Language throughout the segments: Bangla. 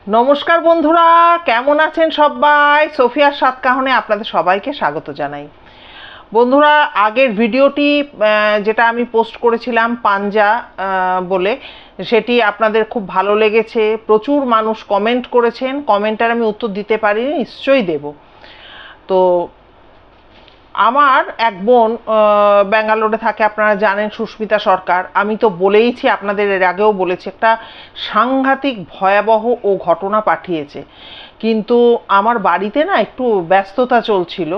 নমস্কার বন্ধুরা, কেমন আছেন সবাই? সোফিয়ার সাতকাহনে আপনাদের সবাইকে স্বাগত জানাই। বন্ধুরা, আগের ভিডিওটি যেটা আমি পোস্ট করেছিলাম পাঞ্জা বলে, সেটি আপনাদের খুব ভালো লেগেছে। প্রচুর মানুষ কমেন্ট করেছেন। কমেন্টের আমি উত্তর দিতে পারিনি, নিশ্চয়ই দেব। তো আমার এক বোন ব্যাঙ্গালোরে থাকে, আপনারা জানেন, সুস্মিতা সরকার। আমি তো বলেইছি, আপনাদের এর আগেও বলেছি, একটা সাংঘাতিক ভয়াবহ ও ঘটনা পাঠিয়েছে। কিন্তু আমার বাড়িতে না একটু ব্যস্ততা চলছিল।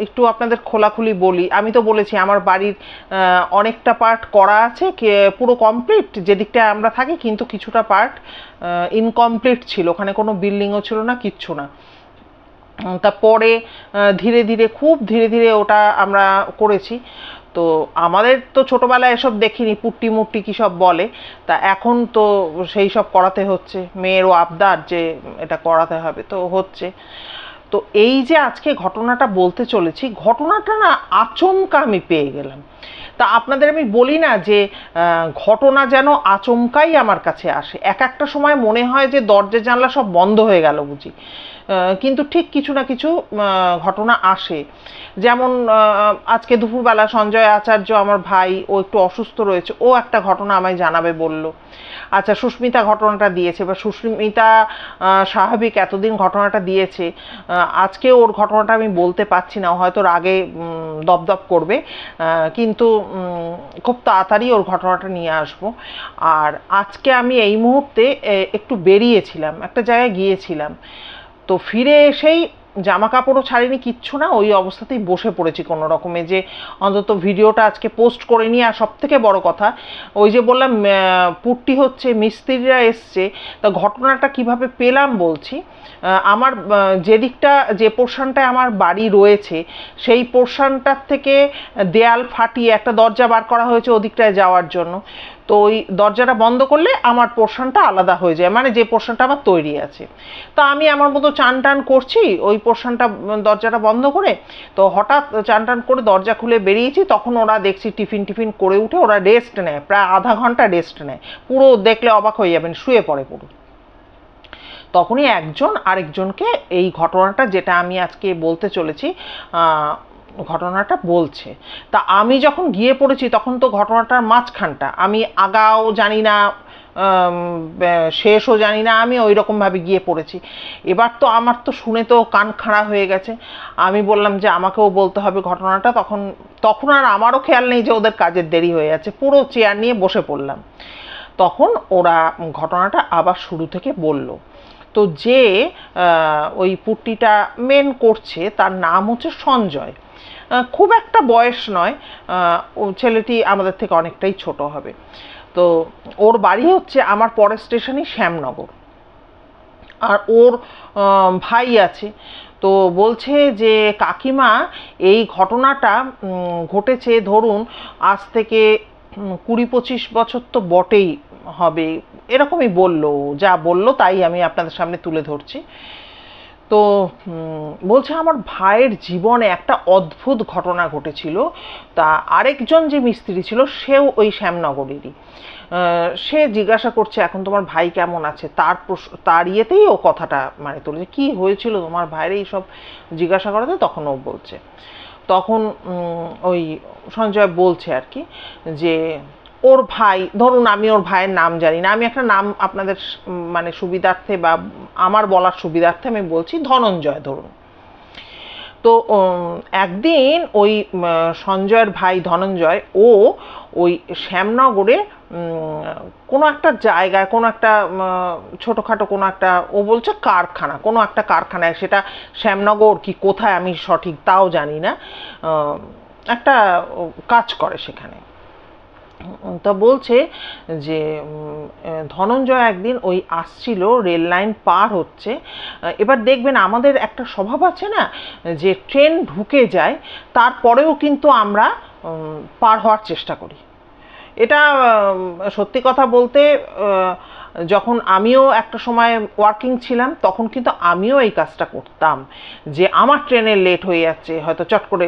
একটু আপনাদের খোলাখুলি বলি, আমি তো বলেছি আমার বাড়ির অনেকটা পার্ট করা আছে, পুরো কমপ্লিট যেদিকটা আমরা থাকি, কিন্তু কিছুটা পার্ট ইনকমপ্লিট ছিল। ওখানে কোনো বিল্ডিংও ছিল না, কিচ্ছু না। তারপরে ধীরে ধীরে, খুব ধীরে ধীরে ওটা আমরা করেছি। তো আমাদের তো ছোটোবেলায় এসব দেখিনি, পুট্টি মুট্টি কী সব বলে। তা এখন তো সেই সব করাতে হচ্ছে, মেয়েরও আবদার যে এটা করাতে হবে, তো হচ্ছে। তো এই যে আজকে ঘটনাটা বলতে চলেছি, ঘটনাটা না আচমকা আমি পেয়ে গেলাম। তা আপনাদের আমি বলি না যে ঘটনা যেন আচমকাই আমার কাছে আসে। এক একটা সময় মনে হয় যে দরজা জানলা সব বন্ধ হয়ে গেল বুঝি। কিন্তু ঠিক কিছু না কিছু ঘটনা আসে। যেমন আজকে দুপুরবেলা সঞ্জয় আচার্য, আমার ভাই, ও একটু অসুস্থ রয়েছে, ও একটা ঘটনা আমায় জানাবে বলল। আচ্ছা, সুস্মিতা ঘটনাটা দিয়েছে, বা সুস্মিতা স্বাভাবিক এতদিন ঘটনাটা দিয়েছে। আজকে ওর ঘটনাটা আমি বলতে পারছি না, হয়তো রাগে দপদপ করবে, কিন্তু খুব তাড়াতাড়ি ওর ঘটনাটা নিয়ে আসবো। আর আজকে আমি এই মুহূর্তে একটু বেরিয়েছিলাম, একটা জায়গায় গিয়েছিলাম। তো ফিরে এসেই জামা কাপড়ও ছাড়িনি, কিচ্ছু না, ওই অবস্থাতেই বসে পড়েছি কোনো রকমে, যে অন্তত ভিডিওটা আজকে পোস্ট করে নিই। আর সব থেকে বড় কথা, ওই যে বললাম পুট্টি হচ্ছে, মিস্ত্রিরা এসছে। তা ঘটনাটা কিভাবে পেলাম বলছি। আমার যে দিকটা, যে পোর্শনটায় আমার বাড়ি রয়েছে, সেই পোর্শনটার থেকে দেয়াল ফাটিয়ে একটা দরজা বার করা হয়েছে ওদিকটায় যাওয়ার জন্য। তো ওই দরজাটা বন্ধ করলে আমার পোর্শনটা আলাদা হয়ে যায়, মানে যে পোর্শনটা আমার তৈরি আছে। তা আমি আমার মতো চান টান করছি ওই পোর্শনটা, দরজাটা বন্ধ করে। তো হঠাৎ চান টান করে দরজা খুলে বেরিয়েছি, তখন ওরা দেখছি টিফিন টিফিন করে উঠে ওরা রেস্ট নেয়, প্রায় আধা ঘন্টা রেস্ট নেয়। পুরো দেখলে অবাক হয়ে যাবেন, শুয়ে পড়ে পুরো। তখনই একজন আরেকজনকে এই ঘটনাটা, যেটা আমি আজকে বলতে চলেছি, ঘটনাটা বলছে। তা আমি যখন গিয়ে পড়েছি, তখন তো ঘটনাটার মাঝখানটা, আমি আগাও জানি না, শেষও জানি না, আমি ওই রকমভাবে গিয়ে পড়েছি। এবার তো আমার তো শুনে তো কান খাড়া হয়ে গেছে। আমি বললাম যে আমাকেও বলতে হবে ঘটনাটা। তখন তখন আর আমারও খেয়াল নেই যে ওদের কাজের দেরি হয়ে যাচ্ছে, পুরো চেয়ার নিয়ে বসে পড়লাম। তখন ওরা ঘটনাটা আবার শুরু থেকে বলল। তো যে ওই পুট্টিটা মেন করছে, তার নাম হচ্ছে সঞ্জয়। খুব একটা বয়স নয়, ও ছেলেটি আমাদের থেকে অনেকটাই ছোট হবে। তো ওর বাড়ি হচ্ছে আমার পরের স্টেশনই শ্যামনগর। আর ওর ভাই আছে। তো বলছে যে কাকিমা, এই ঘটনাটা ঘটেছে ধরুন আজ থেকে 20-25 বছর তো বটেই হবে, এরকমই বললো। যা বললো তাই আমি আপনাদের সামনে তুলে ধরছি। তো বলছে আমার ভাইয়ের জীবনে একটা অদ্ভুত ঘটনা ঘটেছিল। তা আরেকজন যে মিস্ত্রি ছিল, সেও ওই শ্যামনগরেরই। সে জিজ্ঞাসা করছে এখন তোমার ভাই কেমন আছে, তার ইয়েতেই ও কথাটা মানে তুলেছে, কি হয়েছিল তোমার ভাইয়ের, এইসব জিজ্ঞাসা করাতে তখন ও বলছে। তখন ওই সঞ্জয় বলছে আর কি, যে ওর ভাই, ধরুন আমি ওর ভাইয়ের নাম জানি না, আমি একটা নাম আপনাদের মানে সুবিধার্থে বা আমার বলার সুবিধার্থে আমি বলছি, ধনঞ্জয় ধরুন। তো একদিন ওই সঞ্জয়ের ভাই ধনঞ্জয়, ও ওই শ্যামনগরে কোনো একটা জায়গায়, কোনো একটা ছোটোখাটো কোনো একটা, ও বলছে কারখানা, কোনো একটা কারখানায়, সেটা শ্যামনগর কি কোথায় আমি সঠিক তাও জানি না, একটা কাজ করে সেখানে। তা বলছে যে ধনঞ্জয় একদিন ওই আসছিল, রেল লাইন পার হচ্ছে। এবার দেখবেন আমাদের একটা স্বভাব আছে না, যে ট্রেন ঢুকে যায় তারপরেও কিন্তু আমরা পার হওয়ার চেষ্টা করি। এটা সত্যি কথা বলতে, যখন আমিও একটা সময় ওয়ার্কিং ছিলাম, তখন কিন্তু আমিও এই কাজটা করতাম। যে আমার ট্রেনের লেট হয়ে যাচ্ছে, হয়তো চট করে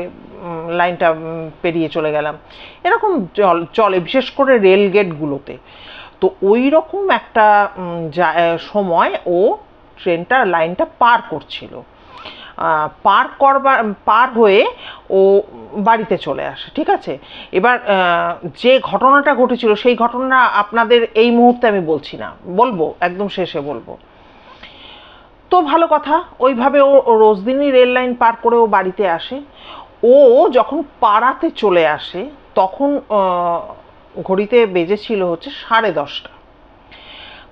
লাইনটা পেরিয়ে চলে গেলাম, এরকম চলে বিশেষ করে রেল গেটগুলোতে। তো ওই রকম একটা সময় ও ট্রেনটা লাইনটা পার করছিল, পার হয়ে ও বাড়িতে চলে আসে। ঠিক আছে, এবার যে ঘটনাটা ঘটেছিল সেই ঘটনা আপনাদের এই মুহূর্তে আমি বলছি না, বলবো একদম শেষে বলবো। তো ভালো কথা, ওইভাবে ও রোজদিনই রেল লাইন পার করে ও বাড়িতে আসে। ও যখন পাড়াতে চলে আসে তখন ঘড়িতে বেজেছিল হচ্ছে 10:30।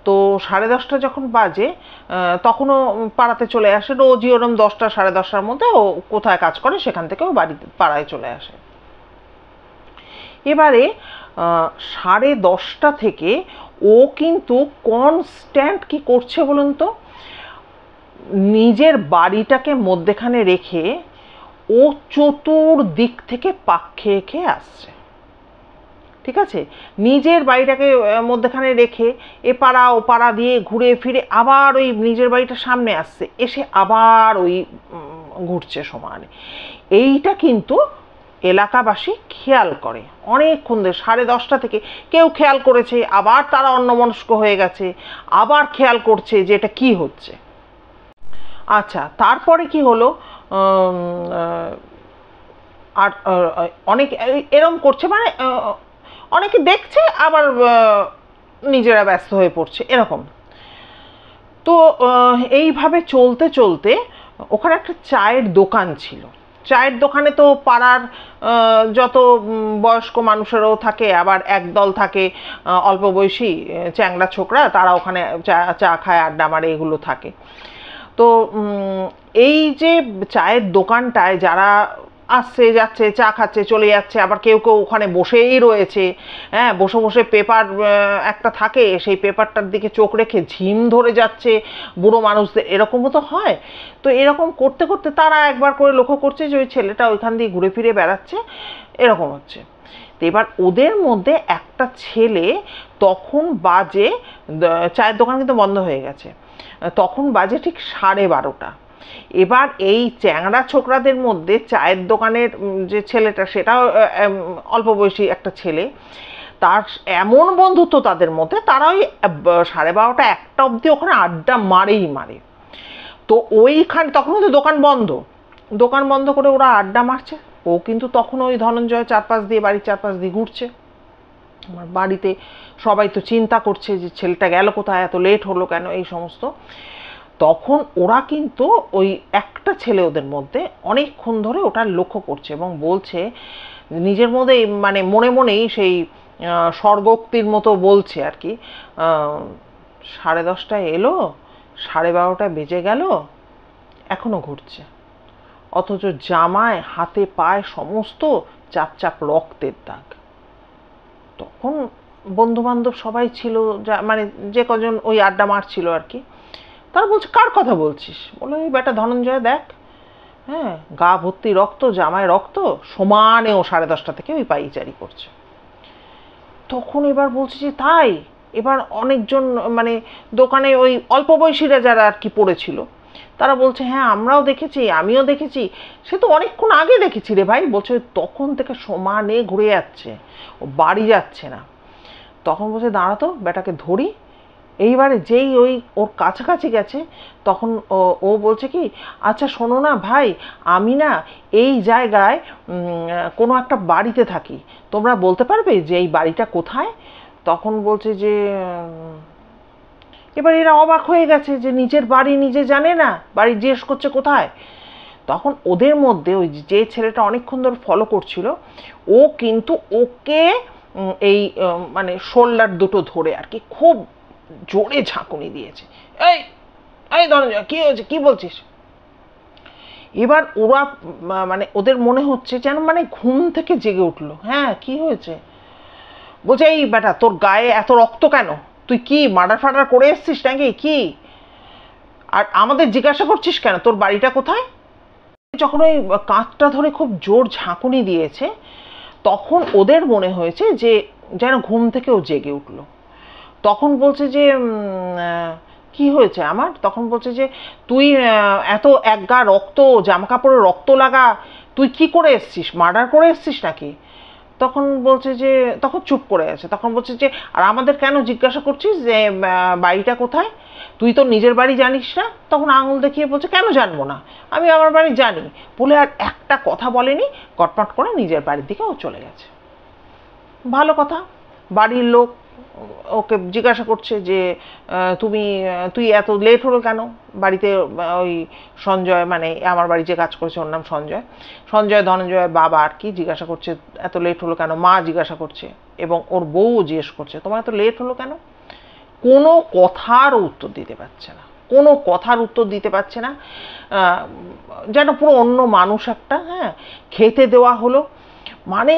তো 10:30 যখন বাজে তখনও পাড়াতে চলে আসে। রোজই ওরম 10টা 10:30টার মধ্যে ও কোথায় কাজ করে সেখান থেকে ও বাড়িতে পাড়ায় চলে আসে। এবারে 10:30 থেকে ও কিন্তু কনস্ট্যান্ট কি করছে বলুন তো, নিজের বাড়িটাকে মধ্যেখানে রেখে ও চতুর্দিক থেকে পাক খেয়ে খেয়ে আসছে। ঠিক আছে, নিজের বাড়িটাকে মধ্যেখানে রেখে এ পাড়া ও পাড়া দিয়ে ঘুরে ফিরে আবার ওই নিজের বাড়িটার সামনে আসছে, এসে আবার ওই ঘুরছে সমানে। এইটা কিন্তু এলাকাবাসী খেয়াল করে অনেকক্ষণ ধরে, 10:30 থেকে কেউ খেয়াল করেছে, আবার তারা অন্যমনস্ক হয়ে গেছে, আবার খেয়াল করছে যে এটা কি হচ্ছে। আচ্ছা, তারপরে কি হলো, আর অনেক এরম করছে, মানে অনেকে দেখছে আবার নিজেরা ব্যস্ত হয়ে পড়ছে এরকম। তো এইভাবে চলতে চলতে ওখানে একটা চায়ের দোকান ছিল। চায়ের দোকানে তো পাড়ার যত বয়স্ক মানুষেরাও থাকে, আবার একদল থাকে অল্প বয়সী চ্যাংড়া ছোকরা, তারা ওখানে চা খায়, আড্ডা মারে, এগুলো থাকে। তো এই যে চায়ের দোকানটায় যারা আসছে যাচ্ছে, চা খাচ্ছে, চলে যাচ্ছে, আবার কেউ কেউ ওখানে বসেই রয়েছে, হ্যাঁ, বসে বসে পেপার একটা থাকে, সেই পেপারটার দিকে চোখ রেখে ঝিম ধরে যাচ্ছে বুড়ো মানুষদের, এরকমও তো হয়। তো এরকম করতে করতে তারা একবার করে লক্ষ্য করছে যে ওই ছেলেটা ওইখান দিয়ে ঘুরে ফিরে বেড়াচ্ছে, এরকম হচ্ছে। তো এবার ওদের মধ্যে একটা ছেলে, তখন বাজে, চায়ের দোকান কিন্তু বন্ধ হয়ে গেছে, তখন বাজে ঠিক 12:30। এবার এই চ্যাংড়া ছোকরাদের মধ্যে চায়ের দোকানের যে ছেলেটা, সেটাও অল্প বয়সী একটা ছেলে, তার এমন বন্ধুত্ব তাদের মধ্যে, তারা ওই 12:30 1টা অবধি ওখানে আড্ডা মারেই মারে। তো ওইখানে তখন তো দোকান বন্ধ করে ওরা আড্ডা মারছে। ও কিন্তু তখন ওই ধনঞ্জয় বাড়ির চারপাশ দিয়ে ঘুরছে। আমার বাড়িতে সবাই তো চিন্তা করছে যে ছেলেটা গেল কোথায়, এত লেট হলো কেন, এই সমস্ত। তখন ওরা কিন্তু ওই একটা ছেলে ওদের মধ্যে অনেকক্ষণ ধরে ওটা লক্ষ্য করছে এবং বলছে নিজের মধ্যে, মানে মনে মনেই সেই স্বর্গোক্তির মতো বলছে আর কি, 10:30টায় এলো, 12:30 বেজে গেল, এখনো ঘুরছে, অথচ জামায় হাতে পায়ে সমস্ত চাপ চাপ রক্তের দাগ। তখন বন্ধু বান্ধব সবাই ছিল, যা মানে যে কজন ওই আড্ডা মারছিল আর কি, তারা বলছে কার কথা বলছিস? বলে ওই বেটা ধনঞ্জয়, দেখ, হ্যাঁ, গা ভর্তি রক্ত, জামায় রক্ত, সমানে ও 10:30 থেকে ওই পায়চারি করছে। তখন এবার বলছে যে তাই। এবার অনেকজন, মানে দোকানে ওই অল্প বয়সীরা যারা আর কি পড়েছিল, তারা বলছে হ্যাঁ আমরাও দেখেছি, আমিও দেখেছি, সে তো অনেকক্ষণ আগে দেখেছি রে ভাই। বলছে তখন থেকে সমানে ঘুরে যাচ্ছে, ও বাড়ি যাচ্ছে না। তখন বলছে দাঁড়া তো, বেটাকে ধরি। এইবারে যেই ওই ওর কাছাকাছি গেছে, তখন ও বলছে কি, আচ্ছা শোনো না ভাই, আমি না এই জায়গায় কোনো একটা বাড়িতে থাকি, তোমরা বলতে পারবে যে এই বাড়িটা কোথায়? তখন বলছে যে, এবার এরা অবাক হয়ে গেছে যে নিজের বাড়ি নিজে জানে না, বাড়ি জিজ্ঞেস করছে কোথায়। তখন ওদের মধ্যে ওই যে ছেলেটা অনেকক্ষণ ধরে ফলো করছিল, ও কিন্তু ওকে এই মানে শোল্ডার দুটো ধরে আর কি খুব জোরে ঝাঁকুনি দিয়েছে। এই এই ধনঞ্জয়, কি হয়েছে, কি বলছিস? এবার ওরা, মানে ওদের মনে হচ্ছে যেন মানে ঘুম থেকে জেগে উঠলো। হ্যাঁ, কি হয়েছে? বলছে এই বেটা, তোর গায়ে এত রক্ত কেন? তুই কি মার্ডার ফার্ডার করে এসছিস নাকি কি? আর আমাদের জিজ্ঞাসা করছিস কেন তোর বাড়িটা কোথায়? যখন ওই কাঁচটা ধরে খুব জোর ঝাঁকুনি দিয়েছে, তখন ওদের মনে হয়েছে যে যেন ঘুম থেকেও জেগে উঠলো। তখন বলছে যে কি হয়েছে আমার? তখন বলছে যে তুই এত একগা রক্ত, জামা কাপড়ে রক্ত লাগা, তুই কি করে এসছিস? মার্ডার করে এসছিস নাকি? তখন বলছে যে, তখন চুপ করে আছে, তখন বলছে যে আর আমাদের কেন জিজ্ঞাসা করছিস যে বাড়িটা কোথায়, তুই তো নিজের বাড়ি জানিস না? তখন আঙুল দেখিয়ে বলছে কেন জানবো না, আমি আমার বাড়ি জানি, বলে আর একটা কথা বলেনি, কটমট করে নিজের বাড়ির দিকে ও চলে গেছে। ভালো কথা। বাড়ির লোক ওকে জিজ্ঞাসা করছে যে তুই এত লেট হলো কেন বাড়িতে? ওই সঞ্জয়, মানে আমার বাড়ি যে কাজ করেছে ওর নাম সঞ্জয়, সঞ্জয় ধনঞ্জয়ের বাবা আর কি জিজ্ঞাসা করছে এত লেট হলো কেন, মা জিজ্ঞাসা করছে এবং ওর বউও জিজ্ঞেস করছে তোমার এত লেট হলো কেন। কোনো কথার উত্তর দিতে পারছে না, কোনো কথার উত্তর দিতে পারছে না, যেন পুরো অন্য মানুষ একটা। হ্যাঁ, খেতে দেওয়া হলো, মানে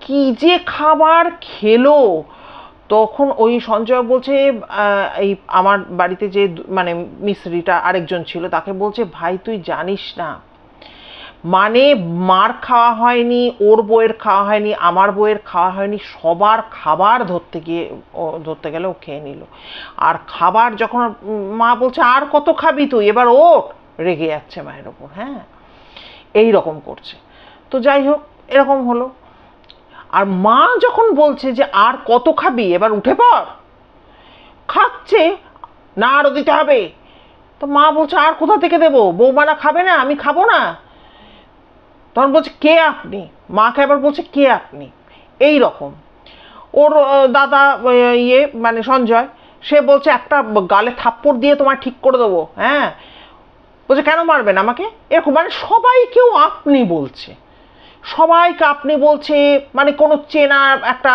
কি যে খাবার খেলো। তখন ওই সঞ্জয় বলছে এই আমার বাড়িতে যে মানে মিস্ত্রিটা আরেকজন ছিল তাকে বলছে ভাই তুই জানিস না, মানে মার খাওয়া হয়নি, ওর বউয়ের খাওয়া হয়নি, আমার বউয়ের খাওয়া হয়নি, সবার খাবার ধরতে গেলে ও খেয়ে নিল। আর খাবার যখন মা বলছে আর কত খাবি তুই, এবার ও রেগে যাচ্ছে মায়ের ওপর। হ্যাঁ, এই রকম করছে। তো যাই হোক, এরকম হলো। আর মা যখন বলছে যে আর কত খাবি, এবার উঠে পড়, খাচ্ছে না, আরো দিতে হবে। তো মা বলছে আর কোথা থেকে দেবো, বৌমারা খাবে না, আমি খাবো না। তখন বলছে কে আপনি, মাকে আবার বলছে কে আপনি, এই রকম। ওর দাদা মানে সঞ্জয়, সে বলছে একটা গালে থাপ্পড় দিয়ে তোমার ঠিক করে দেবো। হ্যাঁ, বলছে কেন মারবেন আমাকে, এরকম। মানে সবাইকেও আপনি বলছে, সবাইকে আপনি বলছে, মানে কোনো চেনা একটা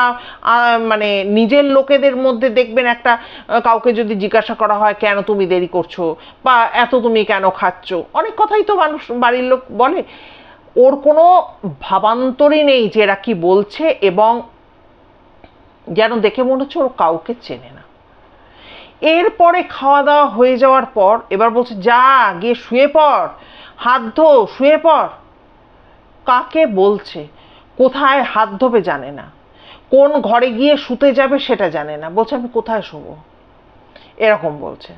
মানে নিজের লোকেদের মধ্যে দেখবেন একটা কাউকে যদি জিজ্ঞাসা করা হয় কেন তুমি দেরি করছো বা এত তুমি কেন খাচ্ছ, অনেক কথাই তো মানুষ বাড়ির লোক বলে। ওর কোনো ভাবান্তরই নেই যে এরা কি বলছে, এবং যেন দেখে মনে হচ্ছে ওর কাউকে চেনে না। এরপরে খাওয়া দাওয়া হয়ে যাওয়ার পর এবার বলছে যা গিয়ে শুয়ে পড়, হাত ধো, শুয়ে পড়। কাকে বলছে, কোথায় হাত ধোবে জানে না, কোন ঘরে গিয়ে শুতে যাবে সেটা জানে না, বলছে আমি কোথায় শোবো, এরকম বলছে।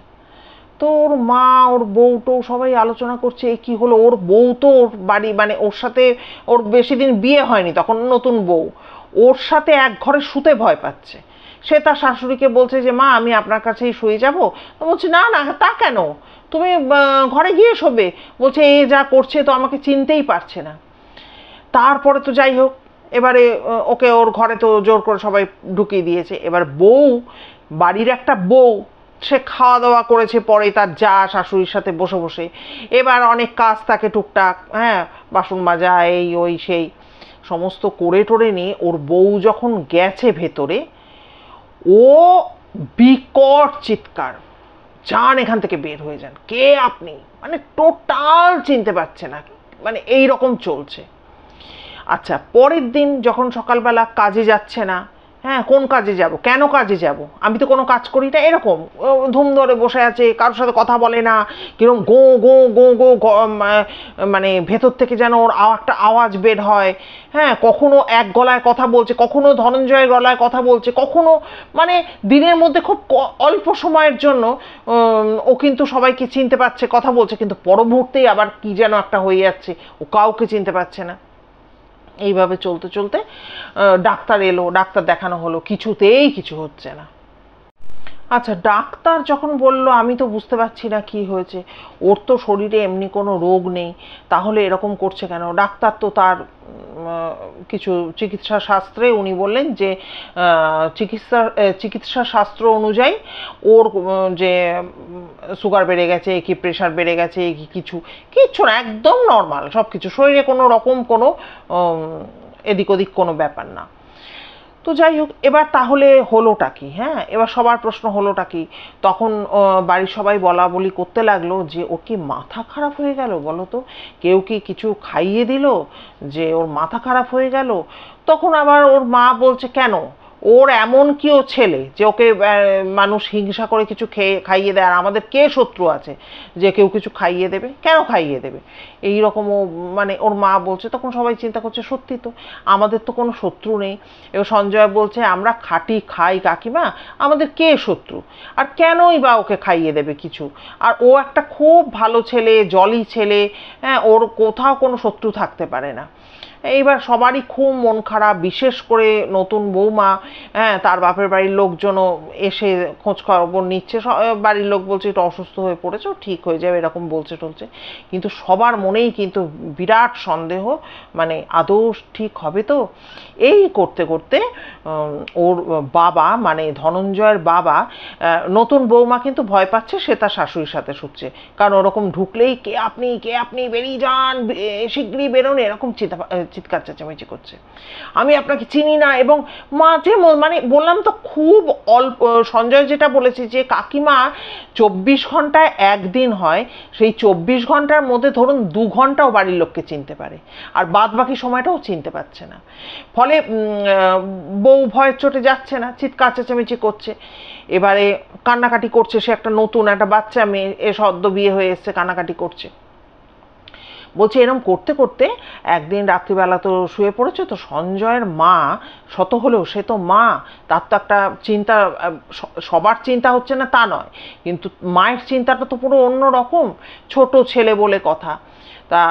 তো ওর মা, ওর বউ তো সবাই আলোচনা করছে এ কি হলো, ওর বউ তো ওর বাড়ি, মানে ওর সাথে ওর বেশি দিন বিয়ে হয়নি, তখন নতুন বউ, ওর সাথে এক ঘরে শুতে ভয় পাচ্ছে। সে তার শাশুড়িকে বলছে যে মা আমি আপনার কাছেই শুয়ে যাব। তো বলছে না না, তা কেন, তুমি ঘরে গিয়ে শোবে। বলছে এ যা করছে তো আমাকে চিনতেই পারছে না। তারপরে তো যাই হোক, এবারে ওকে ওর ঘরে তো জোর করে সবাই ঢুকিয়ে দিয়েছে। এবার বউ, বাড়ির একটা বউ, সে খাওয়া দাওয়া করেছে পরে তার যা শাশুড়ির সাথে বসে বসে। এবার অনেক কাজ থাকে টুকটাক, হ্যাঁ, বাসন মাজা, এই ওই সেই সমস্ত করে টোরে নিয়ে ওর বউ যখন গেছে ভেতরে, ও বিকট চিৎকার, যান এখান থেকে বের হয়ে যান, কে আপনি, মানে টোটাল চিনতে পারছে না, মানে এই রকম চলছে। আচ্ছা, পরের দিন যখন সকালবেলা কাজে যাচ্ছে না, হ্যাঁ কোন কাজে যাব, কেন কাজে যাব, আমি তো কোনো কাজ করি না, এরকম ধুম ধরে বসে আছে, কারোর সাথে কথা বলে না, কিরকম গো গো গো গো, মানে ভেতর থেকে যেন ওর একটা আওয়াজ বের হয়। হ্যাঁ, কখনো এক গলায় কথা বলছে, কখনো ধনঞ্জয়ের গলায় কথা বলছে, কখনো মানে দিনের মধ্যে খুব অল্প সময়ের জন্য ও কিন্তু সবাইকে চিনতে পারছে, কথা বলছে, কিন্তু পর মুহূর্তেই আবার কি যেন একটা হয়ে যাচ্ছে, ও কাউকে চিনতে পারছে না। এইভাবে চলতে চলতে ডাক্তার এলো, ডাক্তার দেখানো হলো, কিছুতেই কিছু হচ্ছে না। আচ্ছা, ডাক্তার যখন বলল আমি তো বুঝতে পারছি না কি হয়েছে, ওর তো শরীরে এমনি কোনো রোগ নেই, তাহলে এরকম করছে কেন। ডাক্তার তো তার কিছু চিকিৎসা শাস্ত্রে উনি বললেন যে চিকিৎসা শাস্ত্র অনুযায়ী ওর যে সুগার বেড়ে গেছে কি প্রেশার বেড়ে গেছে কি কিচ্ছু না, একদম নর্মাল সব কিছু, শরীরে কোনো রকম কোনো এদিক ওদিক কোনো ব্যাপার না। তো যাই হোক, এবার তাহলে হলোটা কি, হ্যাঁ এবার সবার প্রশ্ন হলোটা কি। তখন বাড়ির সবাই বলা বলি করতে লাগলো যে ওর কি মাথা খারাপ হয়ে গেল বলো তো, কেউ কি কিছু খাইয়ে দিল যে ওর মাথা খারাপ হয়ে গেল। তখন আবার ওর মা বলছে কেন, ওর এমন কি ও ছেলে যে ওকে মানুষ হিংসা করে কিছু খাইয়ে দেয়, আর আমাদের কে শত্রু আছে যে কেউ কিছু খাইয়ে দেবে, কেন খাইয়ে দেবে, এই রকম ও মানে ওর মা বলছে। তখন সবাই চিন্তা করছে সত্যি তো আমাদের তো কোনো শত্রু নেই। এবার সঞ্জয় বলছে আমরা খাটি খাই কাকিমা, আমাদের কে শত্রু, আর কেনই বা ওকে খাইয়ে দেবে কিছু, আর ও একটা খুব ভালো ছেলে, জলি ছেলে, হ্যাঁ ওর কোথাও কোনো শত্রু থাকতে পারে না। এইবার সবারই খুব মন খারাপ, বিশেষ করে নতুন বৌমা, হ্যাঁ, তার বাপের বাড়ির লোকজনও এসে খোঁজ খবর নিচ্ছে, বাড়ির লোক বলছে একটু অসুস্থ হয়ে পড়েছে, ঠিক হয়ে যাবে এরকম বলছে টলছে, কিন্তু সবার মনেই কিন্তু বিরাট সন্দেহ, মানে আদৌ ঠিক হবে তো। এই করতে করতে ওর বাবা, মানে ধনঞ্জয়ের বাবা, নতুন বৌমা কিন্তু ভয় পাচ্ছে, সে তার শাশুড়ির সাথে শুচ্ছে, কারণ ওরকম ঢুকলেই কে আপনি বেরিয়ে যান, শিগগিরই বেরোন, এরকম চিৎকার চেঁচামেচি করছে, আমি আপনাকে চিনি না। এবং মাঝে মানে বললাম তো খুব অল্প, সঞ্জয় যেটা বলেছে যে কাকিমা 24 ঘন্টায় একদিন হয়, সেই 24 ঘন্টার মধ্যে ধরুন 2 ঘন্টাও বাড়ির লোককে চিনতে পারে, আর বাদ বাকি সময়টাও চিনতে পারছে না। ফলে বউ ভয়ের চোটে যাচ্ছে না, চিৎকার চেঁচামেচি করছে, এবারে কান্নাকাটি করছে, সে একটা নতুন একটা বাচ্চা মেয়ে, এ সদ্য বিয়ে হয়ে এসছে, কান্নাকাটি করছে। বলছে এরম করতে করতে একদিন রাত্রিবেলা তো শুয়ে পড়েছে, তো সঞ্জয়ের মা, শত হলেও সে তো মা, তার তো একটা চিন্তা, সবার চিন্তা হচ্ছে না তা নয়, কিন্তু মায়ের চিন্তাটা তো পুরো অন্য রকম, ছোট ছেলে বলে কথা। তা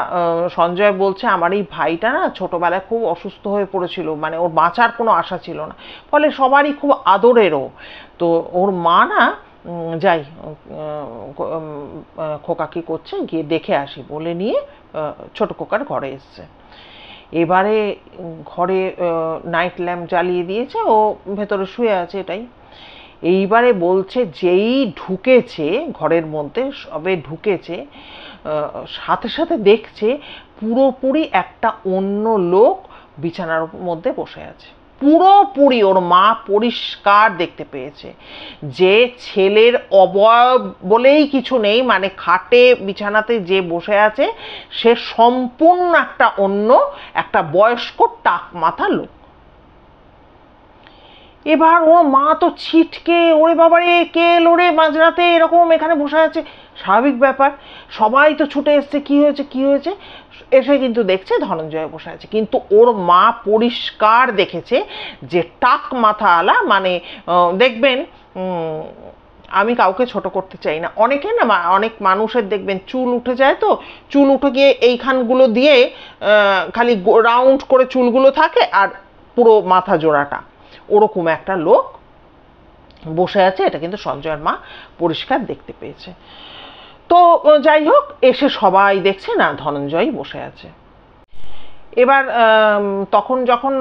সঞ্জয় বলছে আমার এই ভাইটা না ছোটবেলায় খুব অসুস্থ হয়ে পড়েছিল, মানে ওর বাঁচার কোনো আশা ছিল না, ফলে সবারই খুব আদরেরও। তো ওর মা না, যাই খোকা কি করছে গিয়ে দেখে আসি বলে নিয়ে ছোট খোকার ঘরে এসছে। এবারে ঘরে নাইট ল্যাম্প জ্বালিয়ে দিয়েছে, ও ভেতরে শুয়ে আছে, এটাই। এইবারে বলছে যেই ঢুকেছে ঘরের মধ্যে, সবে ঢুকেছে, সাথে সাথে দেখছে পুরোপুরি একটা অন্য লোক বিছানার মধ্যে বসে আছে, পুরোপুরি ওর মা পরিষ্কার দেখতে পেয়েছে যে ছেলের অবয়ব বলেই কিছু নেই, মানে খাটে বিছানাতে যে বসে আছে সে সম্পূর্ণ একটা অন্য, একটা বয়স্ক টাক মাথা লোক। এবার ওর মা তো ছিটকে, ওরে বাবারে কে লোরে মাঝরাতে এরকম এখানে বসে আছে, স্বাভাবিক ব্যাপার, সবাই তো ছুটে এসছে, কি হয়েছে কি হয়েছে, এসে কিন্তু দেখছে ধনঞ্জয় বসে আছে, কিন্তু ওর মা পরিষ্কার দেখেছে যে টাক মাথা আলা, মানে দেখবেন, আমি কাউকে ছোট করতে চাই না, অনেকে না, অনেক মানুষের দেখবেন চুল উঠে যায়, তো চুল উঠে গিয়ে এইখানগুলো দিয়ে খালি রাউন্ড করে চুলগুলো থাকে, আর পুরো মাথা জোড়াটা, ওরকম একটা লোক বসে আছে, এটা কিন্তু সঞ্জয়ের মা পরিষ্কার দেখতে পেয়েছে। তো যাই হোক, এসে সবাই দেখছে না ধনঞ্জয় বসে আছে। এবার তখন যখন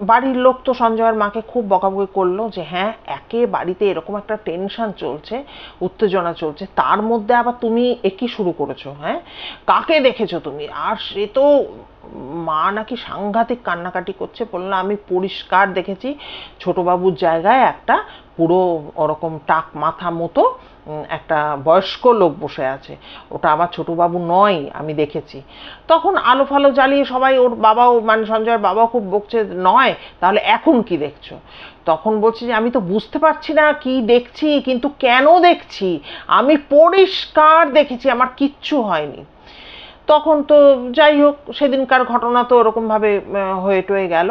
বাড়ির লোক তো সঞ্জয়ের মাকে খুব বকাবকি করলো যে হ্যাঁ, একে বাড়িতে এরকম একটা টেনশন চলছে, উত্তেজনা চলছে, তার মধ্যে আবার তুমি একই শুরু করেছো, হ্যাঁ, কাকে দেখেছো তুমি? আর সে তো মা নাকি সাংঘাতিক কান্নাকাটি করছে, বললো আমি পরিষ্কার দেখেছি ছোটবাবুর জায়গায় একটা পুরো ওরকম টাক মাথা মতো একটা বয়স্ক লোক বসে আছে, ওটা আমার ছোটবাবু নয়, আমি দেখেছি। তখন আলো ফালো জ্বালিয়ে সবাই, ওর বাবাও, মানে সঞ্জয়ের বাবাও খুব বকছে, নয় তাহলে এখন কি দেখছো? তখন বলছি যে আমি তো বুঝতে পারছি না কি দেখছি, কিন্তু কেন দেখছি, আমি পরিষ্কার দেখেছি, আমার কিচ্ছু হয়নি। তখন তো যাই হোক, সেদিনকার ঘটনা তো ওরকমভাবে হয়ে টয়ে গেল।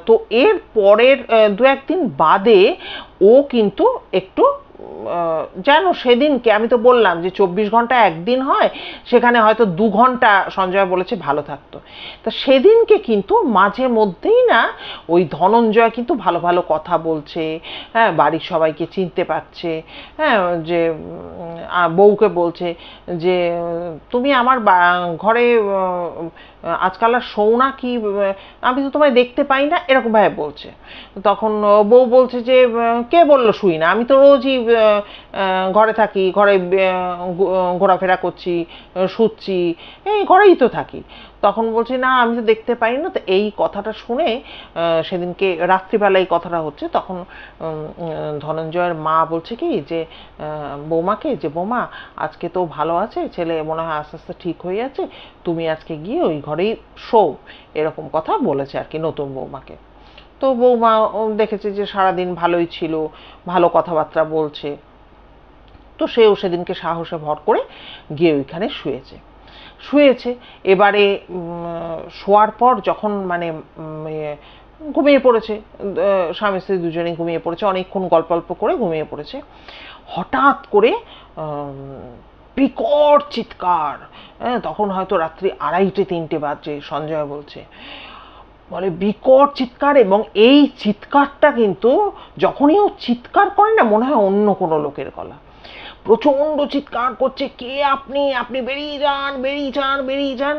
তো এর পরের 2-1 দিন বাদে ও কিন্তু একটু যেন সেদিনকে, আমি তো বললাম যে 24 ঘন্টা একদিন হয়, সেখানে হয়তো 2 ঘন্টা সঞ্জয় বলেছে ভালো থাকতো, তা সেদিনকে কিন্তু মাঝে মধ্যেই না ওই ধনঞ্জয় কিন্তু ভালো ভালো কথা বলছে, হ্যাঁ, বাড়ির সবাইকে চিনতে পারছে, হ্যাঁ, যে বউকে বলছে যে তুমি আমার ঘরে আজকাল আর শোও না কি, আমি তো তোমায় দেখতে পাই না, এরকম ভাবে বলছে। তখন বউ বলছে যে কে বললো শুই না, আমি তো রোজই ঘরে থাকি, ঘরে ঘোরাফেরা করছি, শুচ্ছি, এই ঘরেই তো থাকি। তখন বলছি না আমি তো দেখতে পাই না। তো এই কথাটা শুনে সেদিনকে রাত্রিবেলা এই কথাটা হচ্ছে, তখন ধনঞ্জয়ের মা বলছে কি যে বৌমাকে, যে বৌমা আজকে তো ভালো আছে, ছেলে মনে হয় আস্তে আস্তে ঠিক হয়ে যাচ্ছে, তুমি আজকে গিয়ে ওই ঘরেই শো, এরকম কথা বলেছে আর কি নতুন বৌমাকে। তো বৌমা দেখেছে যে সারাদিন ভালোই ছিল, ভালো কথাবার্তা বলছে, তো সেও সেদিনকে সাহসে ভর করে গিয়ে ওইখানে শুয়েছে। এবারে শোয়ার পর যখন মানে ঘুমিয়ে পড়েছে, স্বামী স্ত্রী দুজনেই ঘুমিয়ে পড়েছে, অনেকক্ষণ গল্প করে ঘুমিয়ে পড়েছে। হঠাৎ করে বিকট চিৎকার। হ্যাঁ, তখন হয়তো রাত্রি 2:30-3টে বাজে। সঞ্জয় বলছে, বলে বিকট চিৎকার, এবং এই চিৎকারটা কিন্তু যখনই ও চিৎকার করে না, মনে হয় অন্য কোনো লোকের গলা। প্রচণ্ড চিৎকার করছে, কে আপনি, আপনি বেরিয়ে যান, বেরিয়ে যান, বেরিয়ে যান।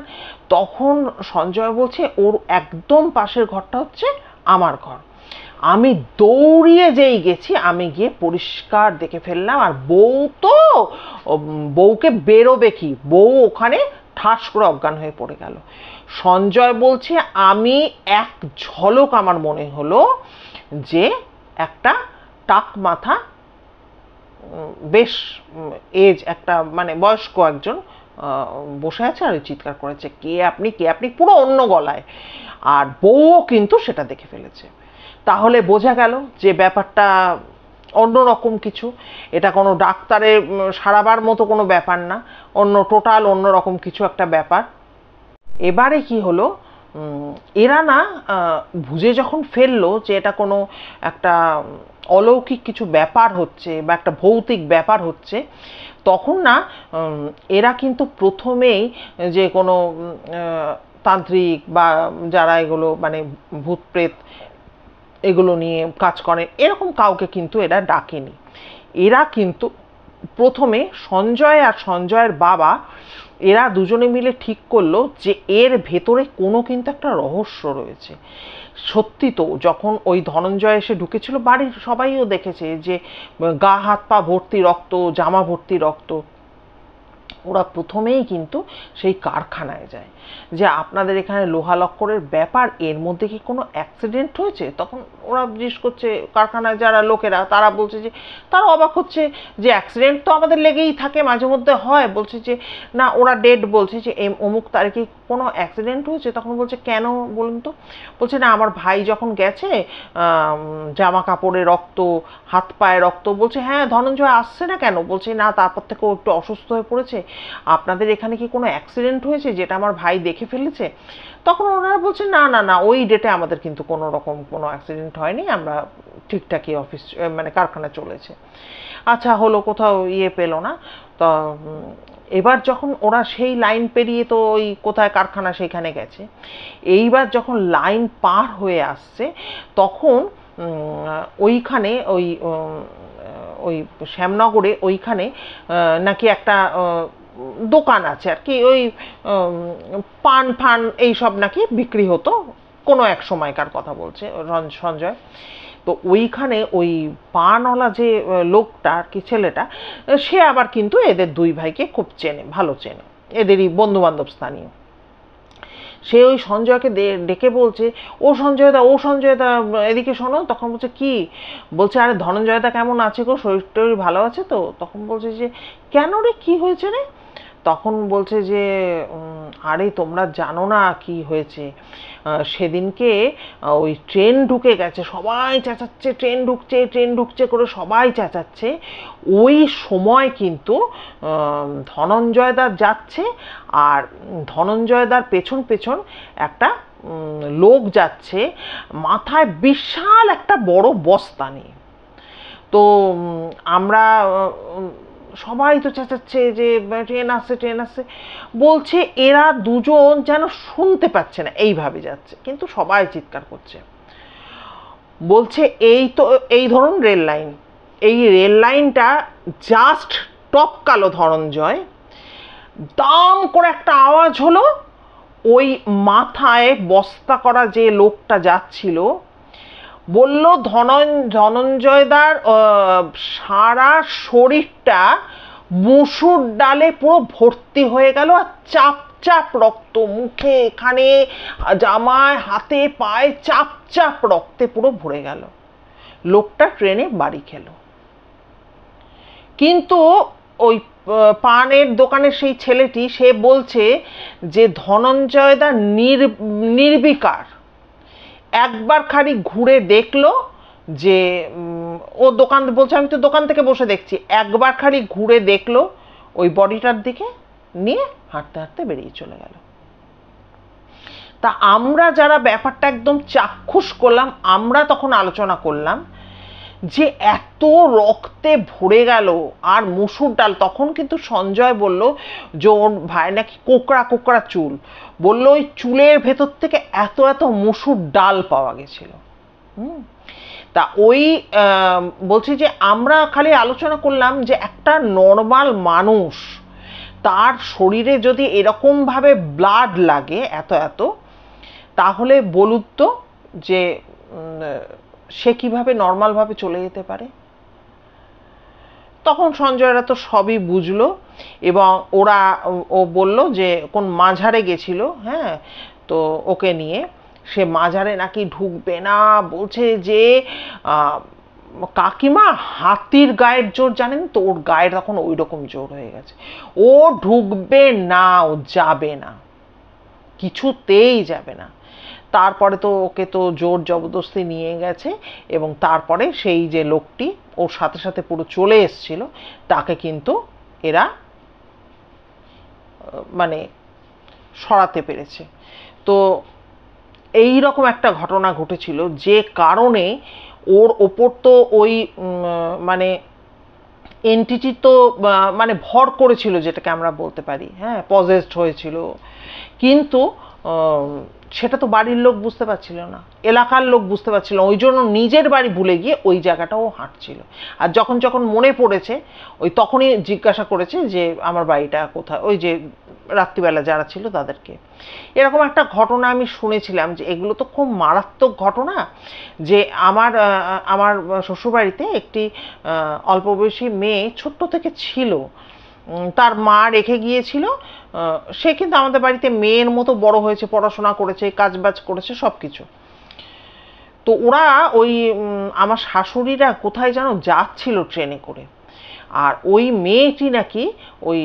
তখন সঞ্জয় বলছে, ওর একদম পাশের ঘরটা হচ্ছে আমার ঘর। আমি দৌড়িয়ে যেই গেছি, আমি গিয়ে পরিষ্কার দেখে ফেললাম। আর বউকে বেরোবে কি, বউ ওখানে ঠাস করে অজ্ঞান হয়ে পড়ে গেল। সঞ্জয় বলছে, আমি এক ঝলক আমার মনে হলো যে একটা টাক মাথা, বেশ এজ একটা, মানে বয়স্ক একজন বসে আছে আর চিৎকার করেছে, কে আপনি, কে আপনি, পুরো অন্য গলায়। আর বউও কিন্তু সেটা দেখে ফেলেছে। তাহলে বোঝা গেল যে ব্যাপারটা অন্যরকম কিছু। এটা কোনো ডাক্তারের সারাবার মতো কোনো ব্যাপার না, টোটাল অন্যরকম কিছু একটা ব্যাপার। এবারে কি হলো, এরা না বুঝে যখন ফেললো যে এটা কোনো একটা অলৌকিক কিছু ব্যাপার হচ্ছে বা একটা ভৌতিক ব্যাপার হচ্ছে, তখন না এরা কিন্তু প্রথমেই যে কোনো তান্ত্রিক বা যারা এগুলো মানে ভূত প্রেত এগুলো নিয়ে কাজ করে এরকম কাউকে কিন্তু এরা ডাকেনি। এরা কিন্তু প্রথমে সঞ্জয় আর সঞ্জয়ের বাবা, এরা দুজনে মিলে ঠিক করলো যে এর ভেতরে কোনো কিন্তু একটা রহস্য রয়েছে। সত্যি তো, যখন ওই ধনঞ্জয় এসে ঢুকেছিল, বাড়ির সবাইও দেখেছে যে গা হাত পা ভর্তি রক্ত, জামা ভর্তি রক্ত। ওরা প্রথমেই কিন্তু সেই কারখানায় যায় যে আপনাদের এখানে লোহা লক্করের ব্যাপার, এর মধ্যে কি কোনো অ্যাক্সিডেন্ট হয়েছে। তখন ওরা জিজ্ঞেস করছে, কারখানায় যারা লোকেরা তারা বলছে যে, তারা অবাক হচ্ছে যে অ্যাক্সিডেন্ট তো আমাদের লেগেই থাকে, মাঝে মধ্যে হয়। বলছে যে না, ওরা ডেট বলছে যে অমুক তারিখে কোনো অ্যাক্সিডেন্ট হয়েছে। তখন বলছে কেন বলুন তো। বলছে না, আমার ভাই যখন গেছে, জামা কাপড়ে রক্ত, হাত পায়ে রক্ত। বলছে হ্যাঁ, ধনঞ্জয় আসছে না কেন। বলছে না, তারপর থেকে ও একটু অসুস্থ হয়ে পড়েছে। আপনাদের এখানে কি কোনো অ্যাক্সিডেন্ট হয়েছে যেটা আমার ভাই দেখে ফেলেছে। তখন ওনারা বলছে না না না, ওই ডেটে আমাদের কিন্তু কোনো রকম কোনো অ্যাক্সিডেন্ট হয়নি, আমরা ঠিকঠাকই অফিস মানে কারখানা চলেছে। আচ্ছা হলো, কোথাও পেল না। তো এবার যখন ওরা সেই লাইন পেরিয়ে, তো ওই কোথায় কারখানা সেইখানে গেছে, এইবার যখন লাইন পার হয়ে আসছে, তখন ওইখানে ওই ওই শ্যামনগরে ওইখানে নাকি একটা দোকান আছে আর কি, ওই পান ফান এইসব নাকি বিক্রি হতো কোনো এক সময়কার কথা বলছে সঞ্জয়। তো ওইখানে ওই পানওয়ালা যে লোকটা আর কি, ছেলেটা, সে আবার কিন্তু এদের দুই ভাইকে খুব চেনে, ভালো চেনে, এদেরই বন্ধু বান্ধব স্থানীয়। সে ওই সঞ্জয়কে ডেকে বলছে, ও সঞ্জয়দা, ও সঞ্জয়দা, এদিকে শোনো। তখন বলছে কি। বলছে আরে ধনঞ্জয়দা কেমন আছে গো, শরীর টরীর ভালো আছে তো। তখন বলছে যে কেন রে, কি হয়েছে রে। তখন বলছে যে আরে তোমরা জানো না কি হয়েছে, সেদিনকে ওই ট্রেন ঢুকে গেছে, সবাই চেঁচাচ্ছে, ট্রেন ঢুকছে, ট্রেন ঢুকছে করে সবাই চেঁচাচ্ছে। ওই সময় কিন্তু ধনঞ্জয়দার যাচ্ছে, আর ধনঞ্জয়দার পেছন পেছন একটা লোক যাচ্ছে, মাথায় বিশাল একটা বড় বস্তা নিয়ে। তো আমরা সবাই তো চেঁচাচ্ছে যে ট্রেন আসছে, ট্রেন আসছে। বলছে এরা দুজন যেন শুনতে পাচ্ছে না, এইভাবে যাচ্ছে, কিন্তু সবাই চিৎকার করছে। বলছে এই তো, এই ধরুন রেল লাইন, এই রেল লাইনটা জাস্ট টপকালো ধনঞ্জয়, দাম করে একটা আওয়াজ হলো। ওই মাথায় বস্তা করা যে লোকটা যাচ্ছিল, বলল ধনঞ্জয়দার সারা শরীরটা মুসুর ডালে পুরো ভর্তি হয়ে গেল, আর চাপ চাপ রক্ত, মুখে, এখানে, জামায়, হাতে, পায়ে চাপ চাপ রক্তে পুরো ভরে গেল। লোকটা ট্রেনে বাড়ি খেলো। কিন্তু ওই পানের দোকানের সেই ছেলেটি, সে বলছে যে ধনঞ্জয়দা নির্বিকার, একবার খালি ঘুরে দেখলো যে ও দোকান, বলছে আমি তো দোকান থেকে বসে দেখছি, একবার খালি ঘুরে দেখলো ওই বডিটার দিকে, নিয়ে হাঁটতে হাঁটতে বেরিয়ে চলে গেল। তা আমরা যারা ব্যাপারটা একদম চাক্ষুষ করলাম, আমরা তখন আলোচনা করলাম যে এত রক্তে ভরে গেল। আর মুসুর ডাল, তখন কিন্তু সঞ্জয় বলল যে ওর ভাই নাকি কোকড়া কোকড়া চুল, বললো ওই চুলের ভেতর থেকে এত এত মুসুর ডাল পাওয়া গেছিল। তা ওই বলছি যে আমরা খালি আলোচনা করলাম যে একটা নর্মাল মানুষ, তার শরীরে যদি এরকমভাবে ব্লাড লাগে এত এত, তাহলে বলুন তো যে সে কিভাবে নর্মালভাবে চলে যেতে পারে। তখন সঞ্জয়রা তো সবই বুঝলো, এবং ও বলল যে কোন মাঝারে গেছিল, হ্যাঁ, তো ওকে নিয়ে সে মাঝারে নাকি ঢুকবে না, বলছে যে কাকিমা হাতির গায়ের জোর জানেন তো, ওর গায়ের তখন ওই রকম জোর হয়ে গেছে, ও ঢুকবে না, ও যাবে না, কিছুতেই যাবে না। তারপরে তো ওকে তো জোর জবরদস্তি নিয়ে গেছে, এবং তারপরে সেই যে লোকটি ওর সাথে সাথে পুরো চলে এসছিল, তাকে কিন্তু এরা মানে সরাতে পেরেছে। তো এই রকম একটা ঘটনা ঘটেছিল, যে কারণে ওর ওপর তো ওই মানে এন্টিটি তো মানে ভর করেছিল, যেটাকে আমরা বলতে পারি, হ্যাঁ, পজেসড হয়েছিল। কিন্তু সেটা তো বাড়ির লোক বুঝতে পারছিল না, এলাকার লোক বুঝতে পারছিল, ওই জন্য নিজের বাড়ি ভুলে গিয়ে ওই জায়গাটাও হাঁটছিল। আর যখন যখন মনে পড়েছে, ওই তখনই জিজ্ঞাসা করেছে যে আমার বাড়িটা কোথায়, ওই যে রাত্রিবেলা যারা ছিল তাদেরকে। এরকম একটা ঘটনা আমি শুনেছিলাম, যে এগুলো তো খুব মারাত্মক ঘটনা। যে আমার শ্বশুরবাড়িতে একটি অল্প বয়সী মেয়ে ছোট্ট থেকে ছিল, তার মা রেখে গিয়েছিল। সে কিন্তু আমাদের বাড়িতে মেয়ের মতো বড় হয়েছে, পড়াশোনা করেছে, কাজবাজ করেছে, সব কিছু। তো ওরা ওই আমার শাশুড়িরা কোথায় যেন যাচ্ছিল ট্রেনে করে, আর ওই মেয়েটি নাকি ওই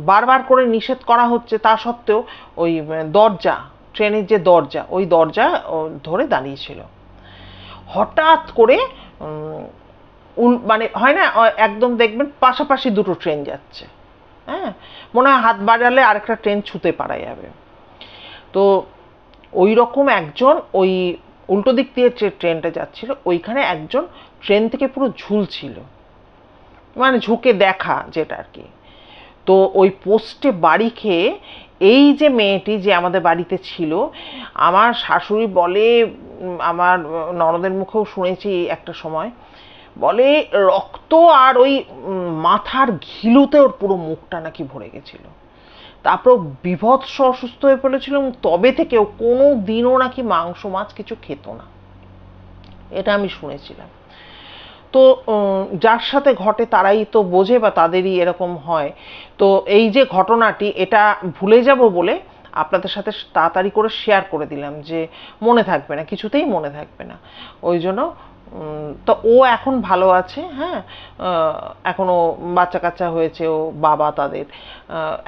বারবার করে নিষেধ করা হচ্ছে তা সত্ত্বেও ওই দরজা, ট্রেনের যে দরজা, ওই দরজা ধরে দাঁড়িয়েছিল। হঠাৎ করে মানে হয় না, একদম দেখবেন পাশাপাশি দুটো ট্রেন যাচ্ছে, হ্যাঁ, মনে হয় হাত বাড়ালে আরেকটা ট্রেন ছুঁতে পারা যাবে। তো ওই রকম একজন, ওই উল্টো দিক দিয়ে যে ট্রেনটা যাচ্ছিল, ওইখানে একজন ট্রেন থেকে পুরো ঝুলছিল, মানে ঝুঁকে দেখা যেটা আর কি। তো ওই পোস্টে বাড়ি খেয়ে এই যে মেয়েটি যে আমাদের বাড়িতে ছিল, আমার শাশুড়ি বলে, আমার ননদের মুখেও শুনেছি একটা সময়, বলে রক্ত আর ওই মাথার ঘিলুতে ওর পুরো মুখটা নাকি ভরে গেছিল। তারপর বিভৎস অসুস্থ হয়ে পড়েছিল, এবং তবে থেকেও কোনো দিনও নাকি মাংস মাছ কিছু খেত না, এটা আমি শুনেছিলাম। তো যার সাথে ঘটে তারাই তো বোঝে, বা তাদেরই এরকম হয়। তো এই যে ঘটনাটি, এটা ভুলে যাব বলে আপনাদের সাথে তাড়াতাড়ি করে শেয়ার করে দিলাম, যে মনে থাকবে না, কিছুতেই মনে থাকবে না, ওই জন্য। তো ও এখন ভালো আছে, হ্যাঁ, এখনো বাচ্চা কাচ্চা হয়েছে, ও বাবা তাদের,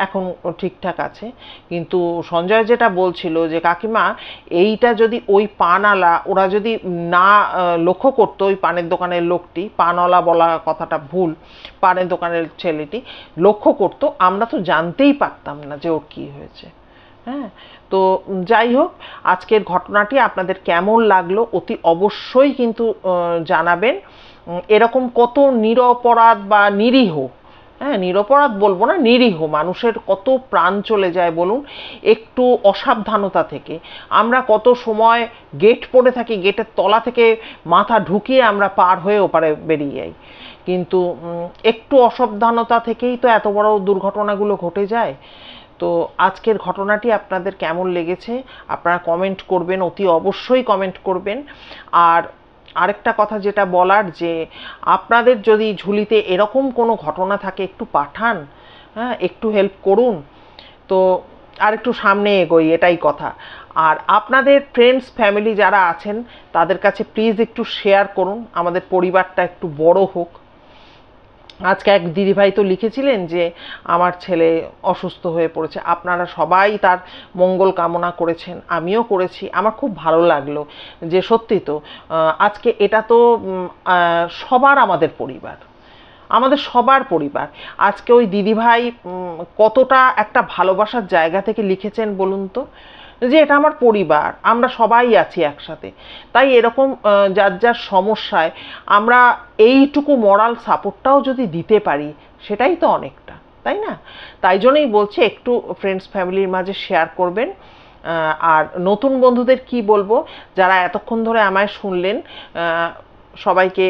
এখন ঠিকঠাক আছে। কিন্তু সঞ্জয় যেটা বলছিল যে কাকিমা, এইটা যদি ওই পানওয়ালা ওরা যদি না লক্ষ্য করতো, ওই পানের দোকানের লোকটি, পানওয়ালা বলা কথাটা ভুল, পানের দোকানের ছেলেটি লক্ষ্য করতো, আমরা তো জানতেই পারতাম না যে ওর কী হয়েছে। হ্যাঁ, তো যাই হোক, আজকের ঘটনাটি আপনাদের কেমন লাগলো অতি অবশ্যই কিন্তু জানাবেন। এরকম কত নিরপরাধ বা নিরীহ, হ্যাঁ, নিরপরাধ বলবো না, নিরীহ মানুষের কত প্রাণ চলে যায় বলুন, একটু অসাবধানতা থেকে। আমরা কত সময় গেট পড়ে থাকি, গেটের তলা থেকে মাথা ঢুকিয়ে আমরা পার হয়ে ওপারে বেরিয়ে যাই, কিন্তু একটু অসাবধানতা থেকেই তো এত বড় দুর্ঘটনাগুলো ঘটে যায়। তো আজকের ঘটনাটি আপনাদের কেমন লেগেছে আপনারা কমেন্ট করবেন, অতি অবশ্যই কমেন্ট করবেন। আর আরেকটা কথা যেটা বলার, যে আপনাদের যদি ঝুলিতে এরকম কোনো ঘটনা থাকে একটু পাঠান, হ্যাঁ, একটু হেল্প করুন, তো আর একটু সামনে এগোই, এটাই কথা। আর আপনাদের ফ্রেন্ডস ফ্যামিলি যারা আছেন তাদের কাছে প্লিজ একটু শেয়ার করুন, আমাদের পরিবারটা একটু বড় হোক। আজকে এক দিদিভাই তো লিখেছিলেন যে আমার ছেলে অসুস্থ হয়ে পড়েছে, আপনারা সবাই তার মঙ্গল কামনা করেছেন, আমিও করেছি। আমার খুব ভালো লাগলো যে সত্যি তো আজকে এটা তো সবার, আমাদের পরিবার, আমাদের সবার পরিবার। আজকে ওই দিদিভাই কতটা একটা ভালোবাসার জায়গা থেকে লিখেছেন বলুন তো, যে এটা আমার পরিবার, আমরা সবাই আছি একসাথে। তাই এরকম যার যার সমস্যায় আমরা এইটুকু মরাল সাপোর্টটাও যদি দিতে পারি, সেটাই তো অনেকটা, তাই না? তাই জন্যই বলছি একটু ফ্রেন্ডস ফ্যামিলির মাঝে শেয়ার করবেন। আর নতুন বন্ধুদের কি বলবো, যারা এতক্ষণ ধরে আমায় শুনলেন, সবাইকে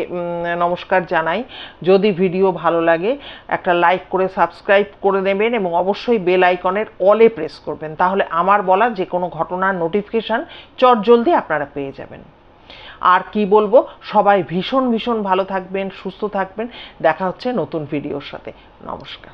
নমস্কার জানাই। যদি ভিডিও ভালো লাগে একটা লাইক করে সাবস্ক্রাইব করে নেবেন এবং অবশ্যই বেল আইকনের অলে প্রেস করবেন, তাহলে আমার বলা যে কোনো ঘটনার নোটিফিকেশান চটজলদি আপনারা পেয়ে যাবেন। আর কি বলবো, সবাই ভীষণ ভীষণ ভালো থাকবেন, সুস্থ থাকবেন। দেখা হচ্ছে নতুন ভিডিওর সাথে। নমস্কার।